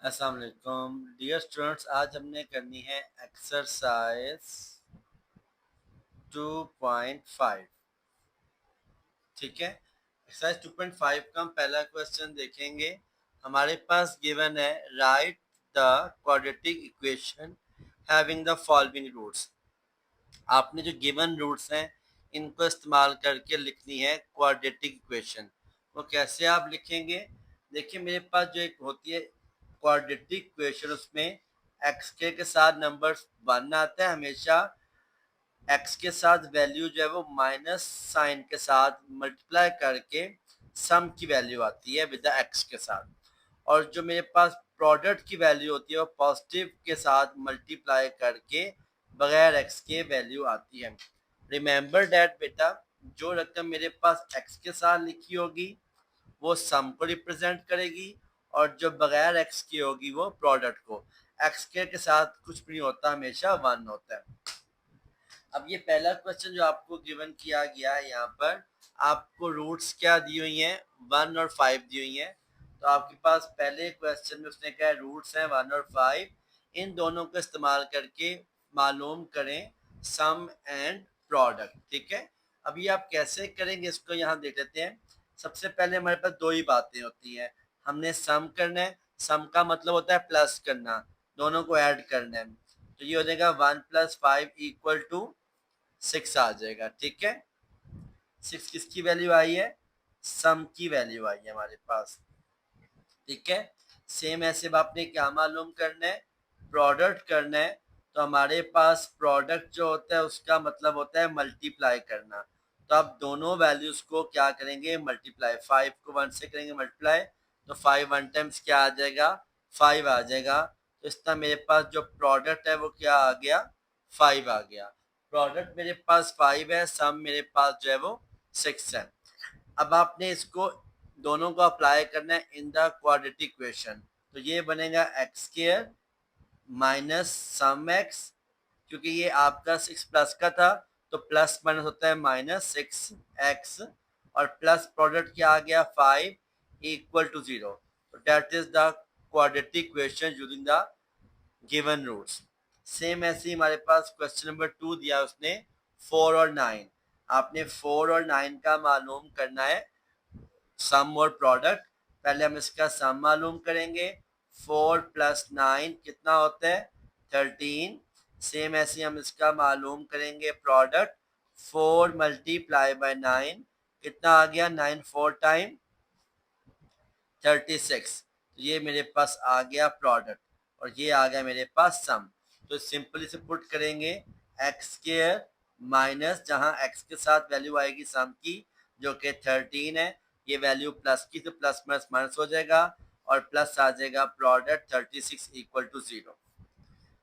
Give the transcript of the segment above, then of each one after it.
अस्सलाम वालेकुम dear students. आज हमने करनी है एक्सरसाइज 2.5। ठीक है, एक्सरसाइज 2.5 का हम पहला क्वेश्चन देखेंगे। हमारे पास गिवन है write the quadratic equation having the following roots. आपने जो गिवन रूट्स हैं इनको इस्तेमाल करके लिखनी है क्वाड्रेटिक इक्वेशन। वो कैसे आप लिखेंगे? देखिए, मेरे पास जो एक होती है क्वाड्रेटिक इक्वेशन, उसमें एक्स के साथ नंबर 1 आता है हमेशा। एक्स के साथ वैल्यू जो है वो माइनस साइन के साथ मल्टीप्लाई करके सम की वैल्यू आती है विद द एक्स के साथ। और जो मेरे पास प्रोडक्ट की वैल्यू होती है वो पॉजिटिव के साथ मल्टीप्लाई करके बगैर एक्स के वैल्यू आती है। रिमेंबर डैट बेटा, जो रकम मेरे पास एक्स के साथ लिखी होगी वो सम को रिप्रेजेंट करेगी, और जो बगैर एक्स की होगी वो प्रोडक्ट को। एक्स के साथ कुछ भी नहीं होता, हमेशा 1 होता है। अब ये पहला क्वेश्चन जो आपको गिवन किया गया है, यहाँ पर आपको रूट्स क्या दी हुई हैं? 1 और 5 दी हुई हैं। तो आपके पास पहले क्वेश्चन में उसने कहा रूट्स हैं 1 और 5, इन दोनों को इस्तेमाल करके मालूम करें सम एंड प्रोडक्ट। ठीक है, अभी आप कैसे करेंगे इसको यहाँ देख लेते हैं। सबसे पहले हमारे पास दो ही बातें होती हैं। हमने सम करना है, सम का मतलब होता है प्लस करना, दोनों को ऐड करना है। तो ये हो जाएगा 1 + 5 = 6 आ जाएगा। ठीक है, 6 किसकी वैल्यू आई है? सम की वैल्यू आई है हमारे पास। ठीक है, सेम ऐसे आपने क्या मालूम करना है? प्रोडक्ट करना है। तो हमारे पास प्रोडक्ट जो होता है उसका मतलब होता है मल्टीप्लाई करना। तो आप दोनों वैल्यूज को क्या करेंगे? मल्टीप्लाई। 5 को 1 से करेंगे मल्टीप्लाई, तो 5 1 टाइम्स क्या आ जाएगा? 5 आ जाएगा। तो इसका मेरे पास जो प्रोडक्ट है वो क्या आ गया? 5 आ गया। प्रोडक्ट मेरे पास 5 है, सम मेरे पास जो है वो 6 है। अब आपने इसको दोनों को अप्लाई करना है इन द क्वाड्रेटिक इक्वेशन। तो ये बनेगा x square minus sum x, क्योंकि ये आपका 6 प्लस का था तो प्लस माइनस होता है -6x, और प्लस प्रोडक्ट क्या आ गया? 5 = 0। तो that is the quadratic equation using the given roots. Same ऐसे ही हमारे पास क्वेश्चन नंबर 2 दिया उसने 4 और 9। आपने 4 और 9 का मालूम करना है सम और प्रोडक्ट। पहले हम इसका सम मालूम करेंगे। 4 + 9 कितना होता है? 13। सेम ऐसे हम इसका मालूम करेंगे प्रोडक्ट। 4 × 9 कितना आ गया? 9 4 टाइम 36। तो ये मेरे पास आ गया प्रोडक्ट, और ये आ गया मेरे पास सम। तो सिंपली से पुट करेंगे एक्स स्क्वायर माइनस, जहां एक्स के साथ वैल्यू आएगी सम की जो कि 13 है, ये वैल्यू प्लस की तो प्लस माइनस माइनस हो जाएगा, और प्लस आ जाएगा प्रोडक्ट 36 = 0।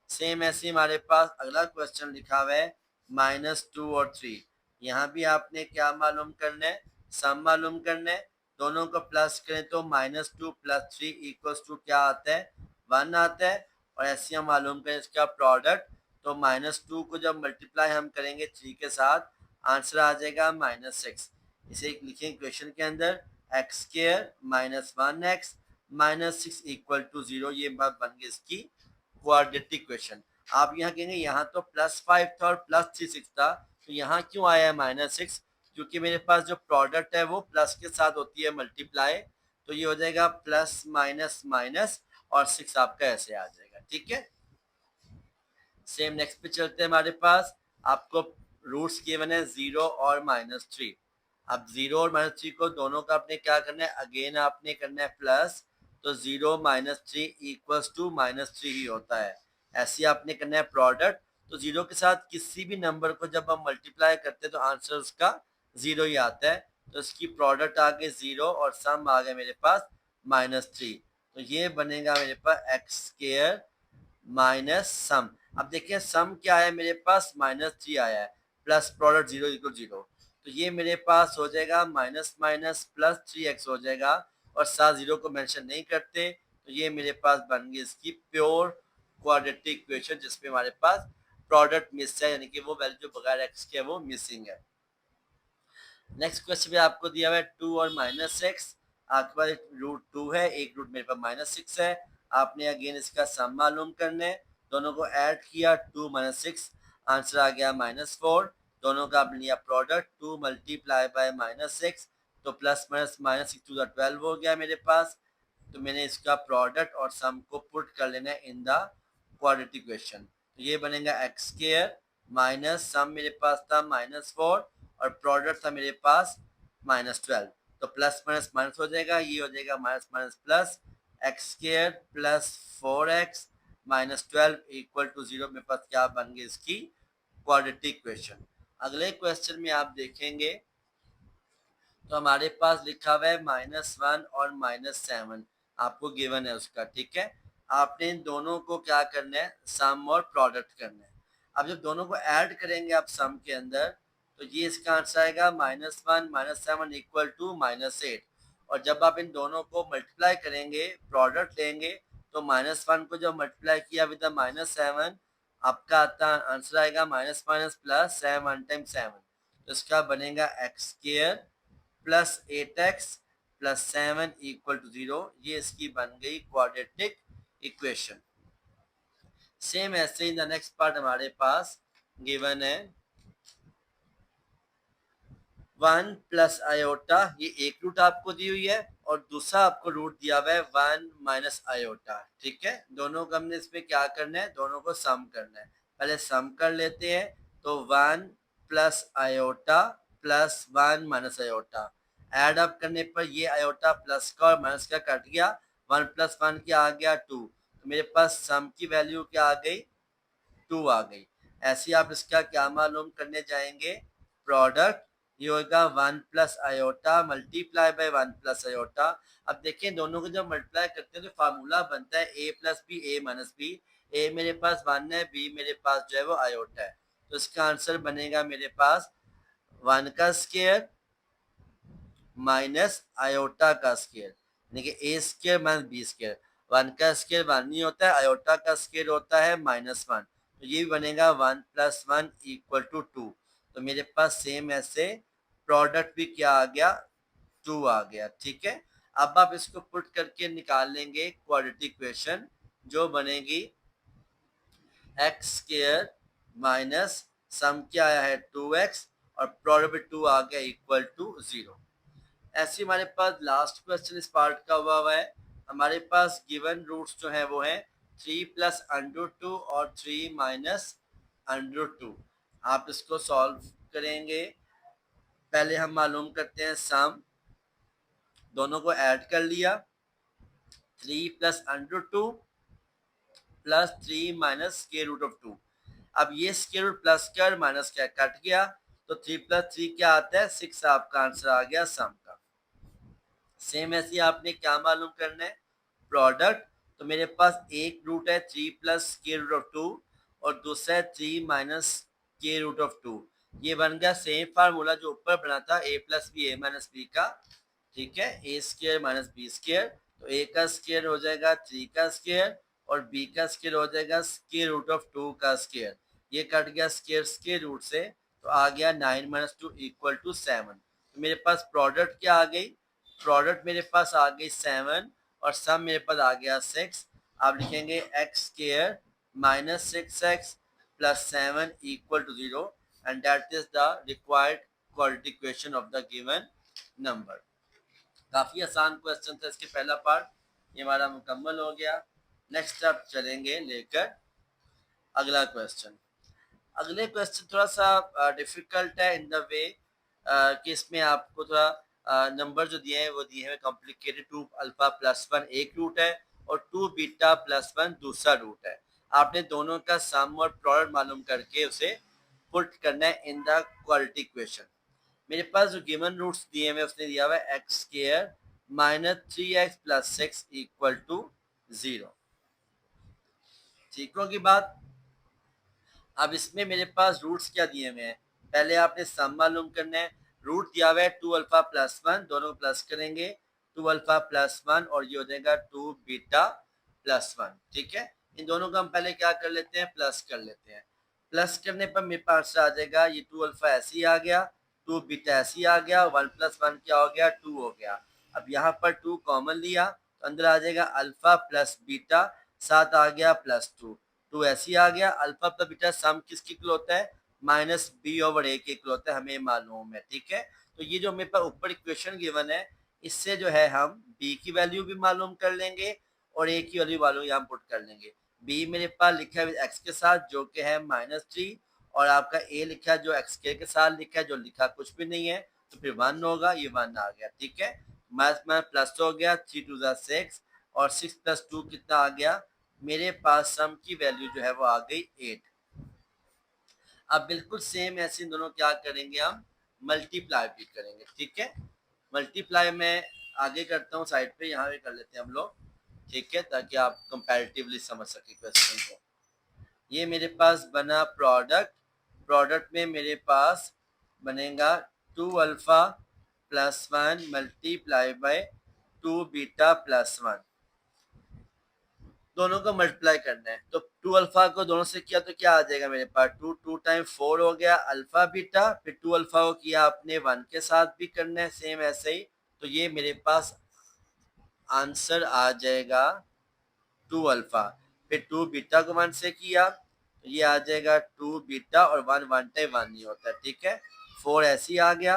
सेम ऐसे हमारे पास अगला क्वेश्चन लिखा हुआ है -2 और 3। यहाँ भी आपने क्या मालूम करना है? सम मालूम करना है। दोनों को प्लस करें तो -2 + 3 = क्या आता है? 1 आता है। और ऐसे हम मालूम करें इसका प्रोडक्ट, तो -2 को जब मल्टीप्लाई हम करेंगे 3 के साथ, आंसर आ जाएगा -6। इसे लिखें इक्वेशन के अंदर x square minus 1x minus 6 = 0। ये बात बन गई इसकी क्वाड्रेटिक इक्वेशन। आप यहाँ कहेंगे यहाँ तो +5 था और +3 6 था, तो यहाँ क्यों आया है -6? क्योंकि मेरे पास जो प्रोडक्ट है वो प्लस के साथ होती है मल्टीप्लाई। तो ये हो जाएगा प्लस माइनस माइनस, और 6 आपका ऐसे आ जाएगा। ठीक है, सेम नेक्स्ट पे चलते हैं। हमारे पास आपको रूट्स गिवन है 0 और -3। अब 0 और -3 को दोनों का आपने क्या करना है? अगेन आपने करना है प्लस। तो 0 - 3 = -3 ही होता है। ऐसे आपने करना है प्रोडक्ट। तो 0 के साथ किसी भी नंबर को जब हम मल्टीप्लाई करते हैं तो आंसर उसका 0 ही आता है। तो इसकी प्रोडक्ट आ गई 0 और सम आ गया मेरे पास -3। तो ये बनेगा मेरे पास एक्स स्क्वायर माइनस सम। अब देखिए सम क्या है मेरे पास? -3 आया है, प्लस प्रोडक्ट 0 = 0। तो ये मेरे पास हो जाएगा माइनस माइनस +3x हो जाएगा, और साथ 0 को मेंशन नहीं करते। तो ये मेरे पास बन गई इसकी प्योर क्वाड्रेटिक इक्वेशन, जिसमें हमारे पास प्रोडक्ट मिस है, यानी कि वो वैल्यू जो बगैर x के है वो मिसिंग है। नेक्स्ट क्वेश्चन में आपको दिया हुआ है 2 और -6। आपके पास एक रूट 2 है, एक रूट मेरे पास -6 है। आपने अगेन इसका सम मालूम करना है, दोनों को ऐड किया 2 - 6, आंसर आ गया -4। दोनों का आपने लिया प्रोडक्ट 2 मल्टीप्लाई बाय -6, तो प्लस माइनस -6 टू द 12 हो गया मेरे पास। तो मैंने इसका प्रोडक्ट और सम को पुट कर लेना है इन द क्वाड्रेटिक इक्वेशन। तो ये बनेगा एक्स स्क्वायर माइनस सम मेरे पास था -4 और प्रोडक्ट था मेरे पास -12, तो प्लस माइनस माइनस हो जाएगा, ये हो जाएगा minus minus plus, x square plus 4x minus 12 equal to 0। मेरे पास क्या बन गई इसकी क्वाड्रेटिक इक्वेशन। अगले क्वेश्चन में आप देखेंगे तो हमारे पास लिखा हुआ है -1 और -7 आपको गिवन है उसका, ठीक है। आपने इन दोनों को क्या करना है, सम और प्रोडक्ट करना है। अब जब दोनों को ऐड करेंगे आप सम के अंदर, तो ये इसका आंसर आएगा -1 -7 इक्वल टू -8। और जब आप इन दोनों को मल्टीप्लाई करेंगे, प्रोडक्ट लेंगे, तो -1 को जब मल्टीप्लाई किया विद -7, आपका आता आंसर आएगा माइनस माइनस प्लस 7 टाइम्स 7, तो इसका बनेगा x square plus 8x plus 7 equal to 0। ये इसकी बन गई क्वाड्रेटिक इक्वेशन। सेम ऐसे इन द नेक्स्ट पार्ट हमारे पास गिवन है 1 प्लस आयोटा, ये एक रूट आपको दी हुई है और दूसरा आपको रूट दिया हुआ है 1 माइनस आयोटा, ठीक है। दोनों को हमने इसमें क्या करना है, दोनों को सम करना है। पहले सम कर लेते हैं, तो 1 plus iota plus 1 minus iota, add up करने पर ये आयोटा प्लस का और माइनस का कट गया, 1 प्लस 1 क्या आ गया 2, तो मेरे पास सम की वैल्यू क्या आ गई 2 आ गई। ऐसे आप इसका क्या मालूम करने जाएंगे, प्रोडक्ट, ये होगा 1 plus iota multiply by 1 plus iota. अब देखिए दोनों को जब मल्टीप्लाई करते हैं तो फार्मूला बनता है a plus B A minus B. A मेरे पास 1 है, बी मेरे पास जो है वो आयोटा है, तो इसका आंसर बनेगा मेरे पास 1 का स्क्वायर माइनस आयोटा का स्क्वायर, यानी कि ए स्क्वायर माइनस बी स्क्वायर। 1 का स्क्वायर 1 नहीं होता है, आयोटा का स्क्वायर होता है -1, तो ये बनेगा 1 प्लस 1 इक्वल टू 2। तो मेरे पास सेम ऐसे प्रोडक्ट भी क्या आ गया 2 आ गया, ठीक है। अब आप इसको पुट करके निकाल लेंगे क्वाड्रेटिक इक्वेशन, जो बनेगी एक्स स्क्वायर माइनस सम क्या आया है 2x और प्रोडक्ट 2 आ गया इक्वल टू 0। ऐसे हमारे पास लास्ट क्वेश्चन इस पार्ट का हुआ है। हमारे पास गिवन रूट्स जो है वो है 3 प्लस √2 और 3 माइनस √2। आप इसको सॉल्व करेंगे, पहले हम मालूम करते हैं सम, दोनों को ऐड कर लिया 3 plus √2 plus 3 minus square root of 2। अब ये स्क्वायर रूट प्लस कर माइनस क्या कट गया, तो 3 प्लस 3 क्या आता है 6, आपका आंसर आ गया सम का। सेम ऐसे आपने क्या मालूम करना है, प्रोडक्ट, तो मेरे पास एक रूट है 3 प्लस स्क्वायर रूट ऑफ 2 और दूसरा है 3 माइनस स्क्वायर रूट ऑफ 2। ये बन गया सेम फार्मूला जो ऊपर बना था a plus B A minus b का, ठीक है, a square minus b square. तो ए का स्क्वायर हो जाएगा 3 का स्क्वायर और बी का स्क्वायर हो जाएगा स्क्वायर रूट ऑफ 2 का स्क्वायर। ये कट गया स्क्वायर स्क्वायर रूट से, तो आ गया 9 माइनस 2 इक्वल टू 7। तो मेरे पास प्रोडक्ट क्या आ गई, प्रोडक्ट मेरे पास आ गई 7 और सम मेरे पास आ गया 6। आप लिखेंगे x square minus 6x plus 7 equal to 0 and that is the required quadratic equation of the given number. काफी आसान क्वेश्चन था इसके पहला पार्ट, ये हमारा मुकम्मल हो गया। नेक्स्ट आप चलेंगे लेकर अगला क्वेश्चन। अगले क्वेश्चन थोड़ा सा डिफिकल्ट है इन द वे कि इसमें आपको थोड़ा नंबर जो दिए हैं वो दिए हैं कॉम्प्लिकेटेड। 2 अल्फा प्लस 1 एक रूट है और 2 बीटा प्लस 1 दूसरा रूट है। आपने दोनों का सम और प्रोडक्ट मालूम करके उसे पुट करना है इन द क्वाड्रेटिक इक्वेशन। मेरे पास जो गिवन रूट्स दिए हुए उसने दिया हुआ है x square minus 3x plus 6 equal to 0। ठीक होगी बात। अब इसमें मेरे पास रूट्स क्या दिए हुए हैं, पहले आपने सम मालूम करना है। रूट दिया हुआ है 2 अल्फा प्लस 1, दोनों प्लस करेंगे 2 अल्फा प्लस 1 और ये हो जाएगा 2 बीटा प्लस 1, ठीक है। इन दोनों को हम पहले क्या कर लेते हैं, प्लस कर लेते हैं। प्लस करने पर मेरे पास आ जाएगा ये 2 अल्फा ऐसे ही आ गया, 2 बीटा ऐसे ही आ गया, 1 प्लस 1 क्या हो गया 2 हो गया। अब यहाँ पर 2 कॉमन लिया तो अंदर आ जाएगा अल्फा प्लस बीटा, साथ आ गया प्लस 2, 2 ऐसे ही आ गया। अल्फा प्लस बीटा सम किसके इक्वल होता है, माइनस बी ओवर ए के इक्वल होता है, हमें मालूम है। ठीक है, तो ये जो मेरे पास ऊपर इक्वेशन गिवन है, इससे जो है हम बी की वैल्यू भी मालूम कर लेंगे और ए की वैल्यू वालों यहाँ पुट कर लेंगे। बी मेरे पास लिखा है एक्स के साथ जो कि है -3, और आपका ए लिखा है जो एक्स के साथ लिखा है, जो लिखा कुछ भी नहीं है, तो फिर 1 होगा, ये 1 आ गया। ठीक है, मैथ में प्लस हो गया, 3 2 6 और 6 + 2 कितना आ गया, मेरे पास सम की वैल्यू जो है वो आ गई 8। अब बिल्कुल सेम ऐसे दोनों क्या करेंगे, हम मल्टीप्लाई भी करेंगे। ठीक है, मल्टीप्लाई में आगे करता हूँ साइड पे, यहाँ पे कर लेते हैं हम लोग। ठीक है, ताकि आप कंपैरेटिवली समझ सके क्वेश्चन को। ये मेरे पास बना प्रोडक्ट, प्रोडक्ट में मेरे पास बनेगा 2 alpha plus 1 multiply by 2 beta plus 1, दोनों को मल्टीप्लाई करना है। तो 2 अल्फा को दोनों से किया तो क्या आ जाएगा मेरे पास, 2 2 टाइम 4 हो गया अल्फा बीटा, फिर 2 अल्फा को किया आपने 1 के साथ भी करना है सेम ऐसे ही, तो ये मेरे पास आंसर आ जाएगा 2 अल्फा। फिर 2 बीटा को 1 से किया तो ये आ जाएगा 2 बीटा, और 1 1 टाइम 1 नहीं होता। ठीक है, 4 ऐसे ही आ गया।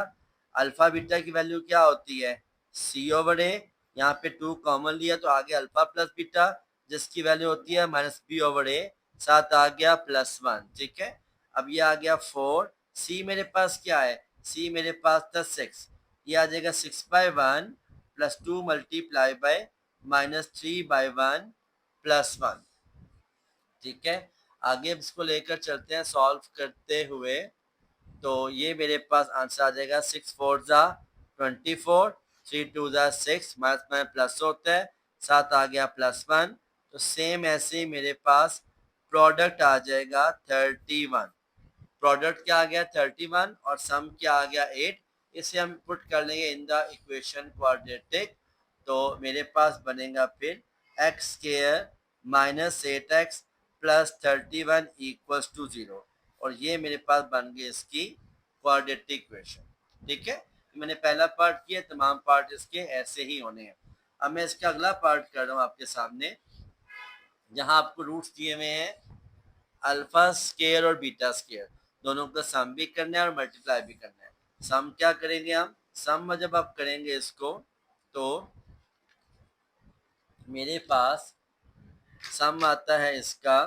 अल्फा बीटा की वैल्यू क्या होती है, सी ओवर ए, यहाँ पे 2 कॉमन लिया तो आ गया अल्फा प्लस बीटा, जिसकी वैल्यू होती है माइनस बी ओवर ए, साथ आ गया प्लस 1। ठीक है, अब ये आ गया 4, सी मेरे पास क्या है, सी मेरे पास था 6, ये आ जाएगा 6/1 प्लस 2 मल्टीप्लाई बाय -3/1 प्लस 1। ठीक है, आगे इसको लेकर चलते हैं सॉल्व करते हुए। तो ये मेरे पास आंसर आ जाएगा 6 4 ज़ा 24, 3 2 ज़ा 6, माइनस में प्लस होता है, साथ आ गया प्लस 1। तो सेम ऐसे ही मेरे पास प्रोडक्ट आ जाएगा 31, प्रोडक्ट क्या आ गया 31 और सम क्या आ गया 8। इसे हम पुट कर लेंगे इन द इक्वेशन क्वाड्रेटिक, तो मेरे पास बनेगा फिर x square minus 8x plus 31 equals to 0, और ये मेरे पास बन गई इसकी क्वाड्रेटिक इक्वेशन। ठीक है, मैंने पहला पार्ट किया, तमाम पार्ट इसके ऐसे ही होने हैं। अब मैं इसका अगला पार्ट कर रहा हूँ आपके सामने, जहां आपको रूट्स दिए हुए हैं अल्फा स्केयर और बीटा स्केयर, दोनों का सम भी करना है और मल्टीप्लाई भी करना है। सम क्या करेंगे हम, सम में जब आप करेंगे इसको, तो मेरे पास सम आता है इसका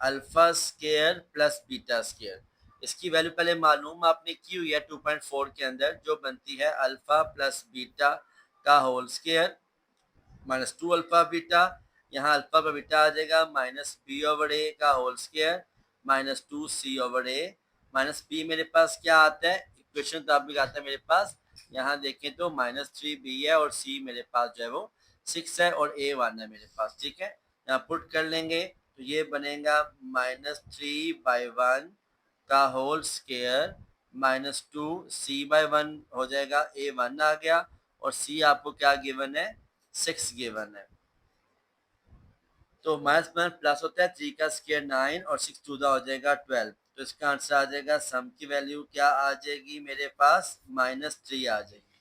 alpha square plus beta square. इसकी वैल्यू पहले मालूम आपने की हुई है 2.4 के अंदर, जो बनती है अल्फा प्लस बीटा का होल स्केयर -2 अल्फा बीटा, यहाँ अल्फा पर बीटा आ जाएगा माइनस बी ओवर ए का होल स्केयर -2 सी ओवर ए, माइनस बी मेरे पास क्या आता है, इक्वेशन मुताबिक आता है मेरे पास, यहाँ देखें तो -3 बी है और सी मेरे पास जो है वो 6 है और ए 1 है मेरे पास। ठीक है, यहाँ पुट कर लेंगे तो ये बनेगा -3/1 का होल स्केयर -2 c/1 हो जाएगा, ए 1 आ गया, और सी आपको क्या गिवन है 6 गिवन है। तो माइनस माइनस प्लस होता है, 3 का स्क्वायर 9 और 6 2 हो जाएगा 12, तो इसका आंसर आ जाएगा सम की वैल्यू क्या आ जाएगी मेरे पास -3 आ जाएगी।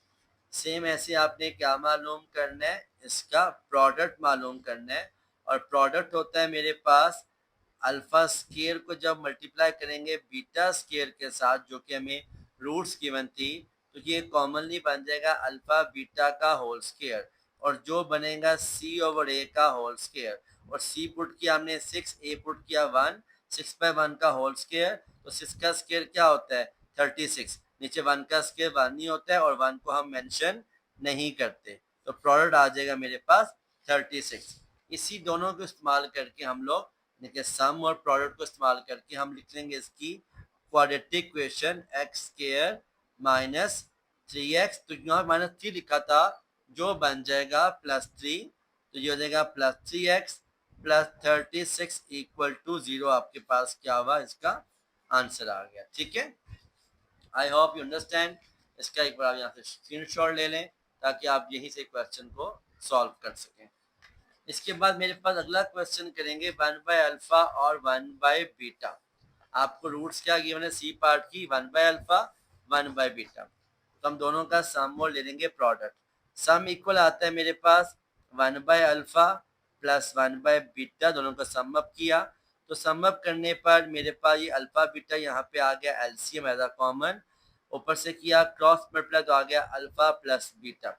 सेम ऐसे आपने क्या मालूम करना है, इसका प्रोडक्ट मालूम करना है, और प्रोडक्ट होता है मेरे पास अल्फा स्केयर को जब मल्टीप्लाई करेंगे बीटा स्केयर के साथ, जो कि हमें रूट्स गिवन थी, तो ये कॉमनली बन जाएगा अल्फा बीटा का होल स्केयर, और जो बनेगा सी ओवर ए का होल स्केयर, और सी पुट किया हमने 6, ए पुट किया 1, 6/1 का होल स्केयर, तो 6 का स्केयर क्या होता है 36, नीचे 1 का स्केयर 1 नहीं होता है और 1 को हम मेंशन नहीं करते, तो प्रोडक्ट आ जाएगा मेरे पास 36। इसी दोनों को इस्तेमाल करके हम लोग देखिए सम और प्रोडक्ट को इस्तेमाल करके हम लिख लेंगे इसकी quadratic equation x square -3x, तो यहाँ -3 लिखा था, जो बन जाएगा +3, तो ये हो जाएगा +3x प्लस 36 इक्वल टू 0, आपके पास क्या हुआ, इसका आंसर आ गया। ठीक है, आई होप यू अंडरस्टैंड। इसका एक बार आप यहाँ से स्क्रीनशॉट ले लें ताकि आप यहीं से क्वेश्चन को सॉल्व कर सकें। इसके बाद मेरे पास अगला क्वेश्चन करेंगे 1/अल्फा और 1/बीटा। आपको रूट्स क्या गिवन है सी पार्ट की, 1/अल्फा 1/बीटा, तो हम दोनों का सम और ले लेंगे प्रोडक्ट। सम इक्वल आता है मेरे पास 1/अल्फा प्लस 1/बीटा, दोनों का सम अप किया तो सम अप करने पर मेरे पास ये अल्फा बीटा यहाँ पे आ गया एलसीएम एज अ कॉमन, ऊपर से किया क्रॉस मल्टीप्लाई तो आ गया अल्फा प्लस बीटा,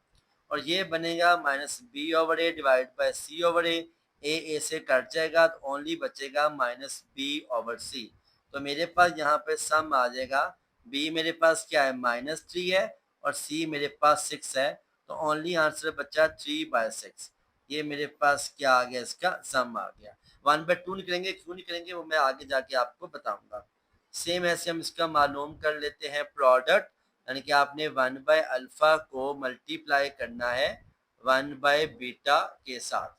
और ये बनेगा minus B over A divide by C over A से कट जाएगा तो ओनली बचेगा माइनस बी ओवर सी। तो मेरे पास यहाँ पे सम आ जाएगा, बी मेरे पास क्या है -3 है और सी मेरे पास 6 है, तो ओनली आंसर बचा 3/6। ये मेरे पास क्या आ गया, इसका सम आ गया। 1/2 निकलेंगे, क्यों निकलेंगे वो मैं आगे जाके आपको बताऊंगा। सेम ऐसे हम इसका मालूम कर लेते हैं प्रोडक्ट, यानी कि आपने 1/अल्फा को मल्टीप्लाई करना है 1/बीटा के साथ।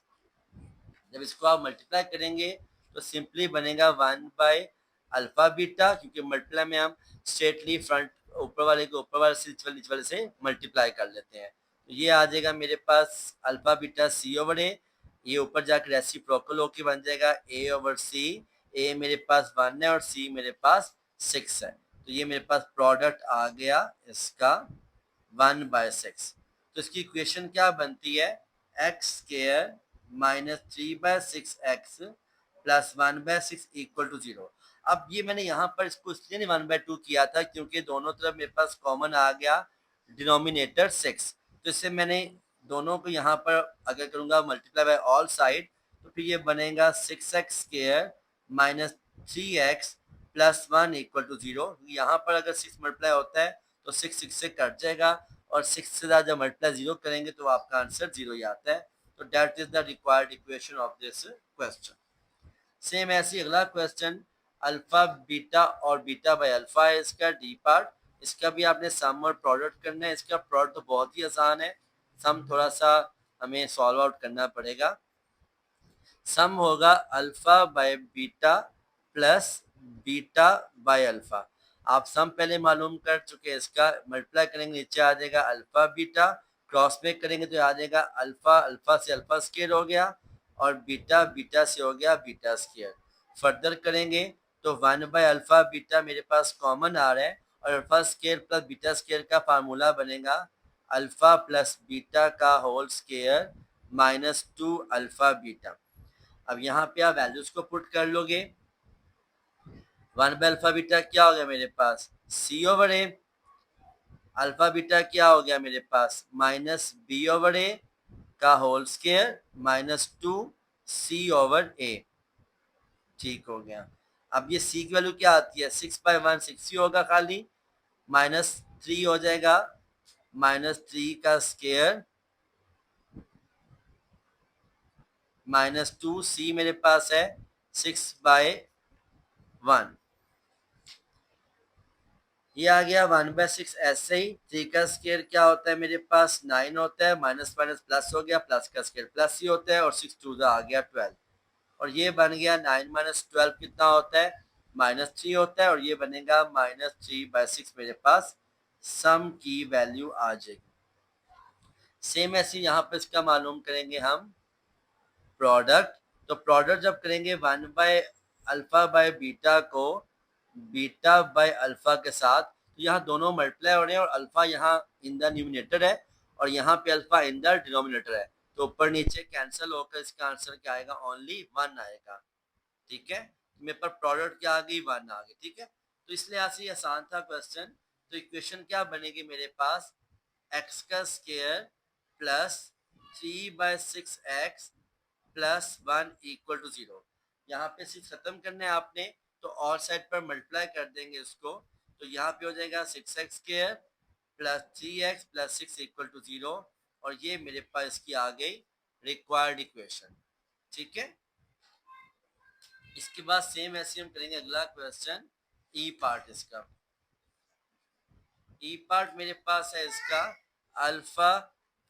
जब इसको आप मल्टीप्लाई करेंगे तो सिंपली बनेगा 1/अल्फा बीटा, क्योंकि मल्टीप्लाई में हम स्ट्रेटली फ्रंट ऊपर वाले को ऊपर वाले से नीचे वाले से मल्टीप्लाई कर लेते हैं। तो ये आ जाएगा मेरे पास अल्फा बीटा सी ओवर ए, ये ऊपर जाकर रेसिप्रोकल होके बन जाएगा ए ओवर सी। ए मेरे पास 1 है और सी मेरे पास 6 है, तो ये मेरे पास प्रोडक्ट आ गया इसका 1/6। तो इसकी इक्वेशन क्या बनती है, x square -3/6x plus 1/6 equal to 0। अब ये मैंने यहाँ पर इसको इसलिए नहीं 1/2 किया था क्योंकि दोनों तरफ मेरे पास कॉमन आ गया डिनोमिनेटर 6, तो इससे मैंने दोनों को यहाँ पर अगर करूँगा मल्टीप्लाई बाय ऑल साइड तो फिर ये बनेगा 6x square -3x plus 1 equal to 0। यहाँ पर अगर 6 मल्टीप्लाई होता है तो 6 से कट जाएगा और 6 से ज़्यादा जब मल्टीप्लाई 0 करेंगे तो आपका आंसर 0 ही आता है। तो that is the required equation of this question. Same ऐसी अगला क्वेश्चन, अल्फा बीटा और बीटा बाय अल्फा है इसका डी पार्ट, इसका भी आपने सम और प्रोडक्ट करना है। इसका प्रोडक्ट तो बहुत ही आसान है, सम थोड़ा सा हमें सॉल्व आउट करना पड़ेगा। सम होगा alpha by beta plus beta by alpha. आप सम पहले मालूम कर चुके हैं, इसका मल्टीप्लाई करेंगे नीचे आ जाएगा अल्फा बीटा, क्रॉस ब्रेक करेंगे तो आ जाएगा अल्फा, अल्फा से अल्फा स्क्वायर हो गया और बीटा बीटा से हो गया बीटा स्क्वायर। फर्दर करेंगे तो 1/अल्फा बीटा मेरे पास कॉमन आ रहा है और alpha square plus beta square का फार्मूला बनेगा अल्फा प्लस बीटा का होल स्क्वायर -2 अल्फा बीटा। अब यहाँ पे आप वैल्यूज को पुट कर लोगे, 1/अल्फा बीटा क्या हो गया मेरे पास सी ओवर ए, अल्फा बीटा क्या हो गया मेरे पास -b ओवर ए का होल स्क्वायर -2 c ओवर ए। ठीक हो गया। अब ये c की वैल्यू क्या आती है, 6/1 6 ही होगा खाली, -3 हो जाएगा -3 का स्क्वायर -2c मेरे पास है 6/1, ये आ गया 1/6। ऐसे ही 3 का स्क्वायर क्या होता है मेरे पास 9 होता है, माइनस माइनस प्लस हो गया, प्लस का स्क्वायर प्लस ही होता है और 6 2 आ गया 12, और ये बन गया 9 - 12 कितना होता है -3 होता है, और ये बनेगा -3/6 मेरे पास सम की वैल्यू आ जाएगी। सेम ऐसे यहाँ पे इसका मालूम करेंगे हम प्रोडक्ट, तो प्रोडक्ट जब करेंगे 1/अल्फा बाय बीटा को बीटा बाय अल्फा के साथ, तो यहाँ दोनों मल्टीप्लाई हो रहे हैं और अल्फा यहाँ इन द न्यूमिनेटर है और यहाँ पे अल्फा इन द डिनोमिनेटर है, तो ऊपर नीचे कैंसिल होकर इसका आंसर क्या आएगा, ओनली 1 आएगा। ठीक है, मेरे पर प्रोडक्ट क्या आ गई 1 आ गई। ठीक है, तो इसलिए ऐसे ही आसान था क्वेश्चन। तो इक्वेशन क्या बनेगी मेरे पास, एक्स का square plus 3/6x plus 1 equal to 0। यहाँ पे सिर्फ खत्म करना है आपने, तो और साइड पर मल्टीप्लाई कर देंगे इसको, तो यहाँ पे हो जाएगा 6x square plus 3x plus 6 equal to 0, और ये मेरे पास इसकी आ गई रिक्वायर्ड इक्वेशन। ठीक है, इसके बाद सेम ऐसे हम करेंगे अगला क्वेश्चन ई पार्ट। इसका ई पार्ट मेरे पास है इसका अल्फा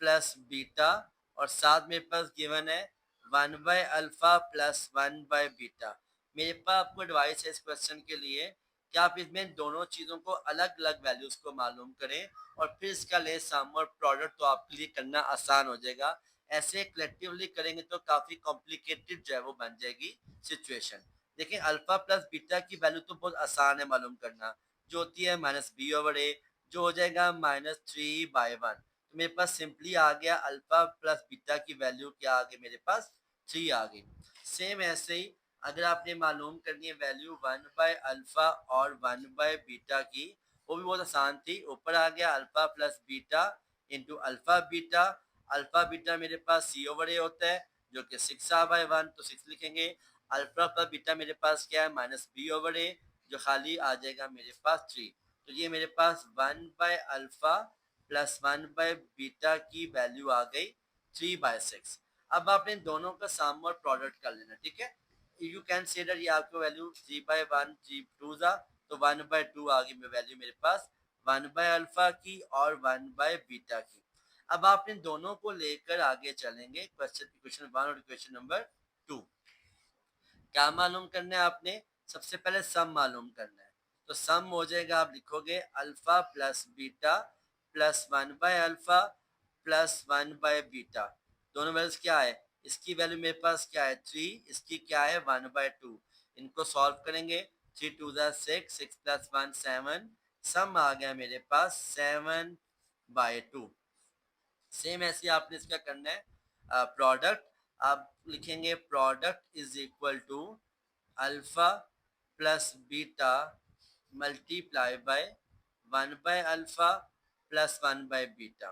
प्लस बीटा, और साथ मेरे पास गिवन है 1/अल्फा प्लस 1/बीटा। मेरे पास आपको एडवाइस है इस क्वेश्चन के लिए कि आप इसमें दोनों चीज़ों को अलग अलग वैल्यूज को मालूम करें और फिर इसका ले सम और प्रोडक्ट, तो आपके लिए करना आसान हो जाएगा। ऐसे कलेक्टिवली करेंगे तो काफ़ी कॉम्प्लिकेटेड जो है वो बन जाएगी सिचुएशन। देखिए अल्फा प्लस बीटा की वैल्यू तो बहुत आसान है मालूम करना, जो होती है -b/a, जो हो जाएगा -3/1। तो मेरे पास सिंपली आ गया अल्फा प्लस बीटा की वैल्यू क्या आ गई मेरे पास 3 आ गई। सेम ऐसे ही अगर आपने मालूम करनी है वैल्यू 1 बाय अल्फा और 1 बाय बीटा की, वो भी बहुत आसान थी। ऊपर आ गया alpha plus beta into alpha beta. Alpha beta मेरे पास सी ओवर ए होता है जो कि 6 आ बाय 1, तो 6 लिखेंगे। अल्फा प्लस बीटा मेरे पास क्या है माइनस बी ओवर ए, जो खाली आ जाएगा मेरे पास 3। तो ये मेरे पास 1 by alpha plus 1 by beta की वैल्यू आ गई 3 बाय 6। अब आपने दोनों का सम और प्रोडक्ट कर लेना, ठीक है। यू कैन से दैट ये आपको वैल्यू 3 बाय 1 3 2 जा, तो 1 बाय 2 आ गई वैल्यू मेरे पास 1 बाय अल्फा की और 1 बाय बीटा की। अब आप इन दोनों को लेकर आगे चलेंगे क्वेश्चन 1 और क्वेश्चन नंबर 2। क्या मालूम करना है आपने? सबसे पहले सम मालूम करना है। तो सम हो जाएगा, आप लिखोगे alpha plus beta plus 1 by alpha plus 1 by beta. दोनों वैल्यूज क्या है? इसकी वैल्यू मेरे पास क्या है 3, इसकी क्या है 1 बाय 2। इनको सॉल्व करेंगे, 3 2 6, 6 प्लस 1 7। सम आ गया मेरे पास 7 बाय 2। सेम ऐसे आपने इसका करना है प्रोडक्ट। आप लिखेंगे product is equal to alpha plus beta multiply by 1 by alpha plus 1 by beta,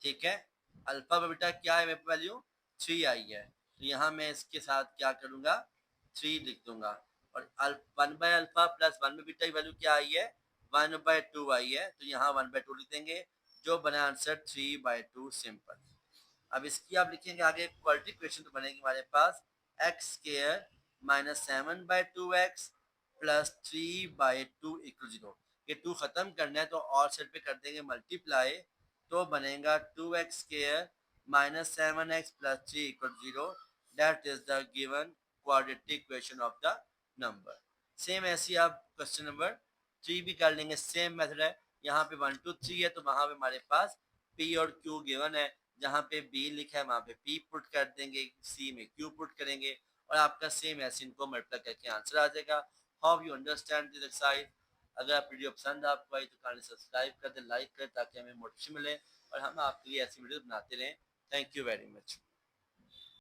ठीक है। अल्फा बाय बीटा क्या है मेरे वैल्यू 3 आई है, तो यहाँ मैं इसके साथ क्या करूँगा 3 लिख दूंगा। और 1 by alpha plus 1 by beta की वैल्यू क्या आई है 1 बाय 2 आई है, तो यहाँ 1 बाय 2 लिख देंगे, जो बना आंसर 3 बाय 2 सिंपल। अब इसकी आप लिखेंगे आगे क्वाड्रेटिक इक्वेशन तो बनेगी हमारे पास x square minus 7 by 2x plus 3 by 2 equal 0। ये 2 खत्म करना है तो और साइड पे कर देंगे मल्टीप्लाई, तो बनेगा 2x square minus 7x plus 3 equal 0। That is the given quadratic equation of the number. Same ऐसे आप क्वेश्चन नंबर 3 भी कर लेंगे, सेम मेथड है। यहाँ पे 1 2 3 है तो वहां पे हमारे पास P और Q गिवन है, जहाँ पे बी लिखा है वहां पे पी पुट कर देंगे, सी में क्यू पुट करेंगे, और आपका सेम ऐसे इनको मल्टीप्लाई करके आंसर आ जाएगा। How you understand this exercise? अगर आप वीडियो पसंद आपको आई तो काइंडली सब्सक्राइब कर दे, लाइक कर, ताकि हमें मोटिवेशन मिले और हम आपके लिए ऐसी वीडियो बनाते रहें। Thank you very much.